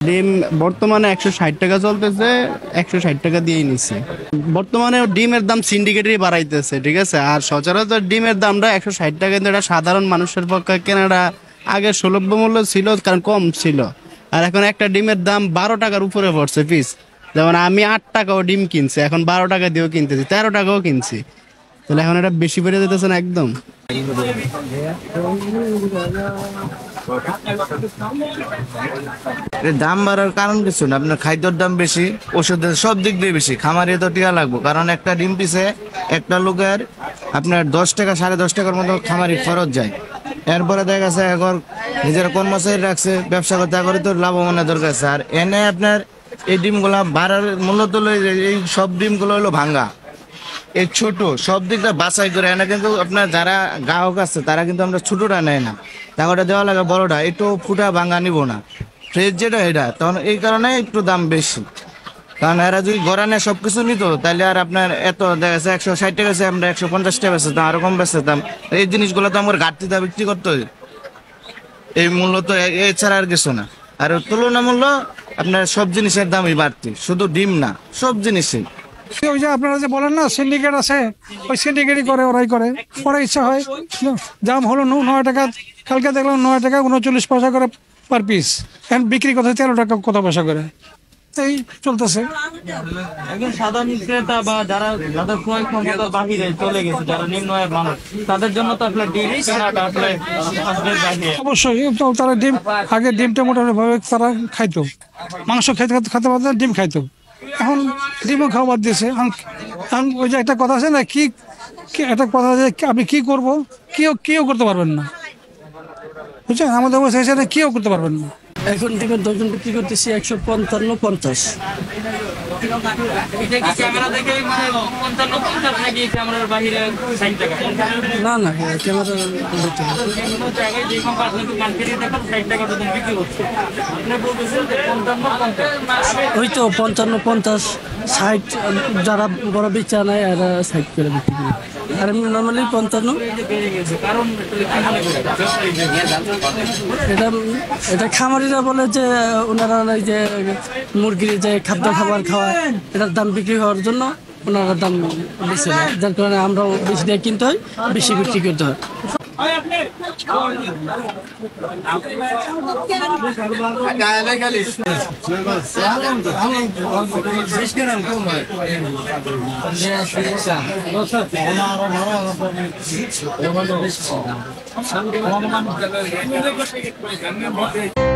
ডিম বর্তমানে 160 টাকা চলতেছে, 160 টাকা দিয়েই নিছি। বর্তমানে ডিমের দাম সিন্ডিকেটই বাড়াইতেছে, ঠিক আছে। আর সচরাচর ডিমের দামটা 160 টাকা, কিন্তু এটা সাধারণ মানুষের পক্ষে কেনাটা আগে সুলভ মূল্য ছিল, কারণ কম ছিল। আর এখন একটা ডিমের দাম 12 টাকার উপরে পড়ছে পিস। যেমন আমি 8 টাকাও ডিম কিনছি, এখন 12 টাকা দিয়েও কিনতেছি, 13 টাকাও কিনছি। তাহলে এখন এটা বেশি বেড়ে যেতেছে না একদম? দাম বাড়ার কারণ কিছু না, আপনার খাদ্যর দাম বেশি, ওষুধের সব দিক দিয়ে বেশি। খামারে তো টিকা লাগবো, কারণ একটা ডিম পিছে একটা লোকের আপনার 10 টাকা 10.5 টাকার মতো খামারি খরচ যায়। এরপরে দেখা গেছে এখন নিজের কর্মচারী রাখছে, ব্যবসা করতে করে তো লাভবানের দরকার আছে। আর এনে আপনার এই ডিমগুলা বাড়ার মূল্য তো এই সব ডিমগুলো হলো ভাঙ্গা, এই ছোট সব দিকটা বাছাই করে এনে, কিন্তু আপনার যারা গ্রাহক আছে তারা কিন্তু আমরা ছোটটা নেয় না, টাকাটা দেওয়া লাগে বড়টা, একটু ফুটা ভাঙ্গা নিব না, ফ্রেশ যেটা এটা। তখন এই কারণে একটু দাম বেশি, কারণ এরা যদি গড়ানে সবকিছু নিত তাহলে আর আপনার এত দেখা যাচ্ছে 160 টাকা আছে, আমরা 150 টাকা বেচতাম, আরো কম বেচতাম। এই জিনিসগুলো তো আমার ঘাটতিতে বিক্রি করতে হয়, এই মূল্য তো এছাড়া আর কিছু না। আর তুলনামূল্য আপনার সব জিনিসের দামই বাড়তি, শুধু ডিম না, সব জিনিসই। ওই যে আপনারা যে বলেন না সিন্ডিকেট আছে, ওই সিন্ডিকেটই করে, ওরাই করে, ওরা ইচ্ছা হয়। দাম হলো 9 টাকা, কালকে দেখলাম 9 টাকা 39 পয়সা করে পার পিস, এখন বিক্রি করতে 13 টাকা কত পয়সা করে, এই চলতেছে। একজন সাধারণ ক্রেতা বা যারা যাদের ক্রয় ক্ষমতার বাহিরে চলে গেছে, যারা নিম্ন আয়ের মানুষ, তাদের জন্য তো আসলে ডিম কেনাটা আসলে অবশ্যই তারা ডিম, আগে ডিমটা মোটামুটি ভাবে তারা খাইতো, মাংস খেতে পারতো, ডিম খাইতো, এখন ডিমও খাওয়া বাদ দিয়েছে। এখন ওই যে একটা কথা আছে না, কি একটা কথা আছে, আপনি কি করবো, কেউ করতে পারবেন না, বুঝছেন? আমাদের অবস্থা হিসেবে কেউ করতে পারবেন না। এখন ডিমের দর্জন বিক্রি করতেছি 155-50। না না, ক্যামেরা ওই তো 55-50-60, যারা বড় বেচা নেয় এরা 60 করে বিক্রি করে, আর এমনি নর্মালি 55। এটা খামারিরা বলে যে ওনারা যে মুরগির যে খাদ্য খাবার খাওয়ায়, এটার দাম বিক্রি হওয়ার জন্য ওনারা দাম বেশি দেয়, যার কারণে আমরাও বেশি দিয়ে কিনতে হয়, বেশি বিক্রি করতে হয়। বেশি